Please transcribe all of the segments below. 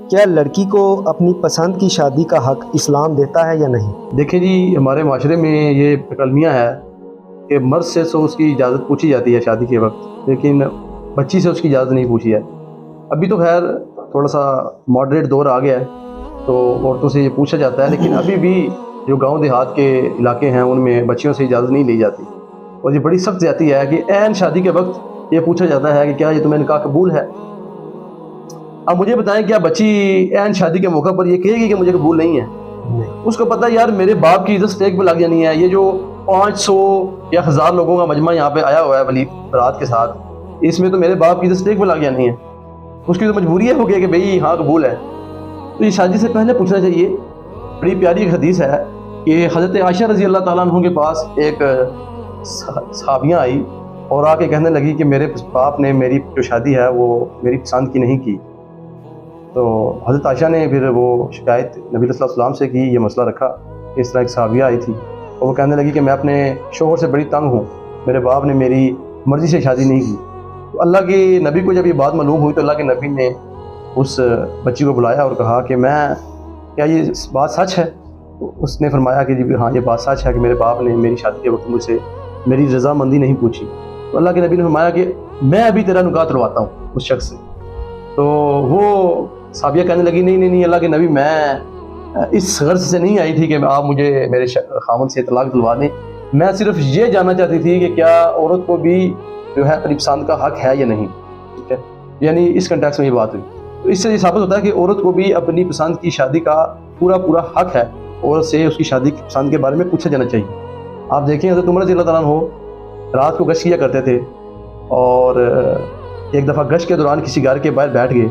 کیا لڑکی کو اپنی پسند کی شادی کا حق اسلام دیتا ہے یا نہیں؟ دیکھیں جی، ہمارے معاشرے میں یہ کلمیہ ہے کہ مرد سے تو اس کی اجازت پوچھی جاتی ہے شادی کے وقت، لیکن بچی سے اس کی اجازت نہیں پوچھی ہے۔ ابھی تو خیر تھوڑا سا ماڈریٹ دور آ گیا ہے تو عورتوں سے یہ پوچھا جاتا ہے، لیکن ابھی بھی جو گاؤں دیہات کے علاقے ہیں ان میں بچیوں سے اجازت نہیں لی جاتی، اور یہ بڑی سخت زیادتی ہے کہ عین شادی کے وقت یہ پوچھا جاتا ہے کہ کیا یہ تمہیں نکاح قبول ہے۔ اب مجھے بتائیں، کیا بچی عین شادی کے موقع پر یہ کہے گی کہ مجھے قبول نہیں ہے؟ اس کو پتہ یار میرے باپ کی عزت اسٹیک پہ لگ جانی ہے۔ یہ جو 500 یا 1000 لوگوں کا مجمع یہاں پہ آیا ہوا ہے ولی برات کے ساتھ، اس میں تو میرے باپ کی عزت اسٹیک پہ لگ جانی ہے۔ اس کی تو مجبوری ہے ہو گیا کہ بھئی ہاں قبول ہے۔ تو یہ شادی سے پہلے پوچھنا چاہیے۔ بڑی پیاری ایک حدیث ہے کہ حضرت عائشہ رضی اللہ تعالیٰ عنہ کے پاس ایک صحابیاں آئی اور آ کے کہنے لگی کہ میرے باپ نے میری جو شادی ہے وہ میری پسند کی نہیں کی۔ تو حضرت عائشہ نے پھر وہ شکایت نبی صلی اللہ علیہ وسلم سے کی، یہ مسئلہ رکھا۔ اس طرح ایک صحابیہ آئی تھی اور وہ کہنے لگی کہ میں اپنے شوہر سے بڑی تنگ ہوں، میرے باپ نے میری مرضی سے شادی نہیں کی۔ تو اللہ کے نبی کو جب یہ بات معلوم ہوئی تو اللہ کے نبی نے اس بچی کو بلایا اور کہا کہ کیا یہ بات سچ ہے؟ تو اس نے فرمایا کہ جی ہاں یہ بات سچ ہے کہ میرے باپ نے میری شادی کے وقت مجھ سے میری رضامندی نہیں پوچھی۔ تو اللہ کے نبی نے فرمایا کہ میں ابھی تیرا نکاح تلواتا ہوں اس شخص سے۔ تو وہ صحابیہ کہنے لگی نہیں اللہ کے نبی، میں اس غرض سے نہیں آئی تھی کہ آپ مجھے میرے خاوند سے طلاق دلوا دیں، میں صرف یہ جاننا چاہتی تھی کہ کیا عورت کو بھی جو ہے اپنی پسند کا حق ہے یا نہیں، ٹھیک ہے؟ یعنی اس کنٹیکس میں یہ بات ہوئی۔ تو اس سے یہ ثابت ہوتا ہے کہ عورت کو بھی اپنی پسند کی شادی کا پورا حق ہے، عورت سے اس کی شادی کی پسند کے بارے میں پوچھا جانا چاہیے۔ آپ دیکھیں حضرت عمر رضی اللہ تعالیٰ عنہ رات کو گشت کیا کرتے تھے، اور ایک دفعہ گشت کے دوران کسی گھر کے باہر بیٹھ گئے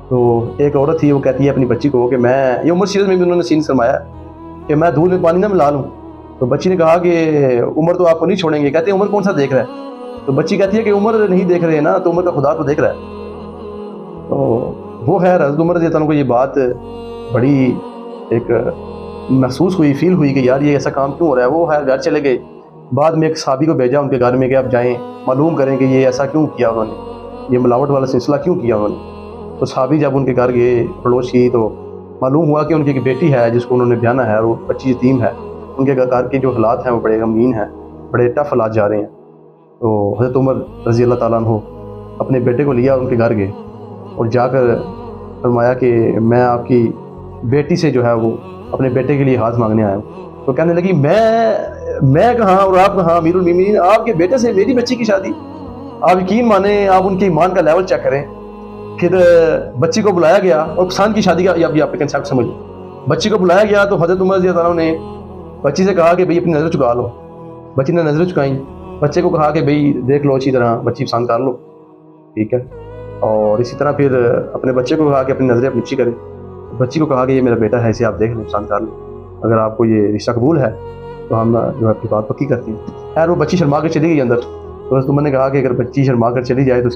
تو ایک عورت تھی، وہ کہتی ہے اپنی بچی کو کہ یہ عمر سیرت میں بھی انہوں نے سین فرمایا کہ میں دودھ میں پانی نہ ملا لوں۔ تو بچی نے کہا کہ عمر تو آپ کو نہیں چھوڑیں گے۔ کہتے ہیں عمر کون سا دیکھ رہا ہے؟ تو بچی کہتی ہے کہ عمر نہیں دیکھ رہے نا، تو عمر کا خدا تو دیکھ رہا ہے۔ تو وہ خیر حضرت عمر رضی اللہ عنہ کو یہ بات بڑی ایک محسوس ہوئی، فیل ہوئی کہ یار یہ ایسا کام کیوں ہو رہا ہے۔ وہ خیر گھر چلے گئے، بعد میں ایک صحابی کو بھیجا ان کے گھر میں کہ آپ جائیں معلوم کریں کہ یہ ایسا کیوں کیا انہوں نے، یہ ملاوٹ والا سلسلہ کیوں کیا انہوں نے۔ تو صحابی جب ان کے گھر گئے پڑوس کی تو معلوم ہوا کہ ان کی ایک بیٹی ہے جس کو انہوں نے بیانا ہے، اور وہ بچی یتیم ہے۔ ان کے گھر کے جو حالات ہیں وہ بڑے غمگین ہیں، بڑے ٹف حالات جا رہے ہیں۔ تو حضرت عمر رضی اللہ تعالیٰ عنہ اپنے بیٹے کو لیا، ان کے گھر گئے اور جا کر فرمایا کہ میں آپ کی بیٹی سے جو ہے وہ اپنے بیٹے کے لیے ہاتھ مانگنے آیا ہوں۔ تو کہنے لگی میں کہاں اور آپ کہاں امیر المومنین، آپ کے بیٹے سے میری بچی کی شادی؟ آپ یقین مانیں، آپ ان کے ایمان کا لیول چیک کریں۔ پھر بچی کو بلایا گیا، اور پسند کی شادی کا ابھی آپ کنسیپٹ سمجھ، بچی کو بلایا گیا تو حضرت عمر رضی اللہ عنہ نے بچی سے کہا کہ بھئی اپنی نظر چکا لو۔ بچی نے نظریں چکائیں، بچے کو کہا کہ بھئی دیکھ لو اچھی طرح، بچی پسند کر لو، ٹھیک ہے؟ اور اسی طرح پھر اپنے بچے کو کہا کہ اپنی نظریں نیچی کرے۔ بچی کو کہا کہ یہ میرا بیٹا ہے، اسے آپ دیکھ لیں، پسند کر لو، اگر آپ کو یہ رشتہ قبول ہے تو ہم جو ہے آپ کی بات پکی کرتے ہیں۔ خیر وہ بچی شرما کر چلی گئی اندر۔ تو حضرت عمر نے کہا کہ اگر بچی شرما کر چلی جائے تو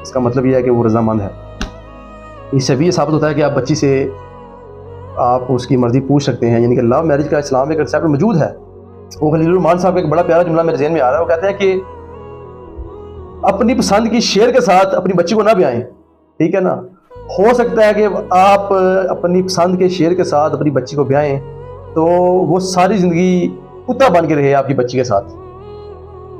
اس کا مطلب یہ ہے کہ وہ رضامند ہے۔ اس سے بھی یہ ثابت ہوتا ہے کہ آپ بچی سے آپ اس کی مرضی پوچھ سکتے ہیں، یعنی کہ لو میرج کا اسلام میں کنسیپٹ موجود ہے۔ وہ خلیل الرحمان صاحب کا ایک بڑا پیارا جملہ میرے ذہن میں آ رہا ہے، وہ کہتے ہیں کہ اپنی پسند کی شعر کے ساتھ اپنی بچی کو نہ بیائیں، ٹھیک ہے نا؟ ہو سکتا ہے کہ آپ اپنی پسند کے شعر کے ساتھ اپنی بچی کو بیائیں تو وہ ساری زندگی کتا بن کے رہے آپ کی بچی کے ساتھ۔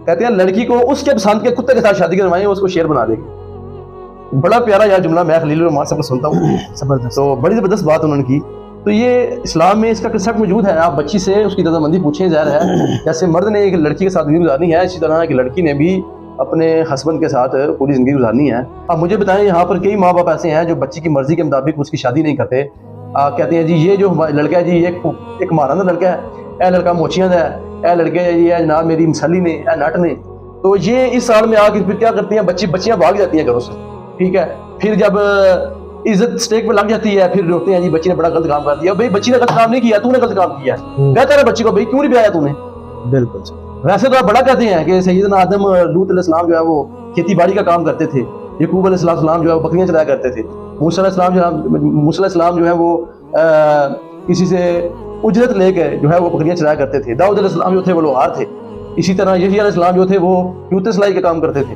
کہتے ہیں لڑکی کو اس کے پسند کے کتے کے ساتھ شادی کروائیں، اس کو شعر بنا دے گی۔ بڑا پیارا یار جملہ، میں خلیل الرحمان صاحب کو سنتا ہوں، زبردست، تو بڑی زبردست بات انہوں نے کی۔ تو یہ اسلام میں اس کا کنسیپٹ موجود ہے، آپ بچی سے اس کی رضامندی پوچھیں، ظاہر ہے جیسے مرد نے ایک لڑکی کے ساتھ زندگی گزارنی ہے، اسی طرح ایک لڑکی نے بھی اپنے ہسبینڈ کے ساتھ پوری زندگی گزارنی ہے۔ اب مجھے بتائیں، یہاں پر کئی ماں باپ ایسے ہیں جو بچی کی مرضی کے مطابق اس کی شادی نہیں کرتے، کہتے ہیں جی یہ جو لڑکا ہے جی یہ ایک مارانا لڑکا ہے، اے لڑکا موچیاں دا ہے، اے لڑکے یہ جناب میری مسلی نے، اے نٹ نے۔ تو یہ اس سال میں آ کے پھر کیا کرتی ہیں، بچیاں بھاگ جاتی ہیں گھروں سے، ٹھیک ہے؟ پھر جب عزت سٹیک پہ لگ جاتی ہے پھر روتے ہیں جی بچی نے بڑا غلط کام کر دیا۔ بھائی بچی نے غلط کام نہیں کیا، تو نے غلط کام کیا ہے، کہتا ہے بچی کو بھائی کیوں نہیں بیایا تو نے؟ بالکل۔ ویسے تو آپ بڑا کہتے ہیں کہ سیدنا آدم لوط علیہ السلام جو ہے وہ کھیتی باڑی کا کام کرتے تھے، یعقوب علیہ السلام جو ہے وہ بکریاں چلایا کرتے تھے، موسیٰ علیہ السلام جو ہے وہ کسی سے اجرت لے کے جو ہے وہ بکریاں چلایا کرتے تھے، داؤد علیہ السلام جو تھے وہ لوہار تھے، اسی طرح یحییٰ علیہ السلام جو تھے وہ جوتے سلائی کا کام کرتے تھے۔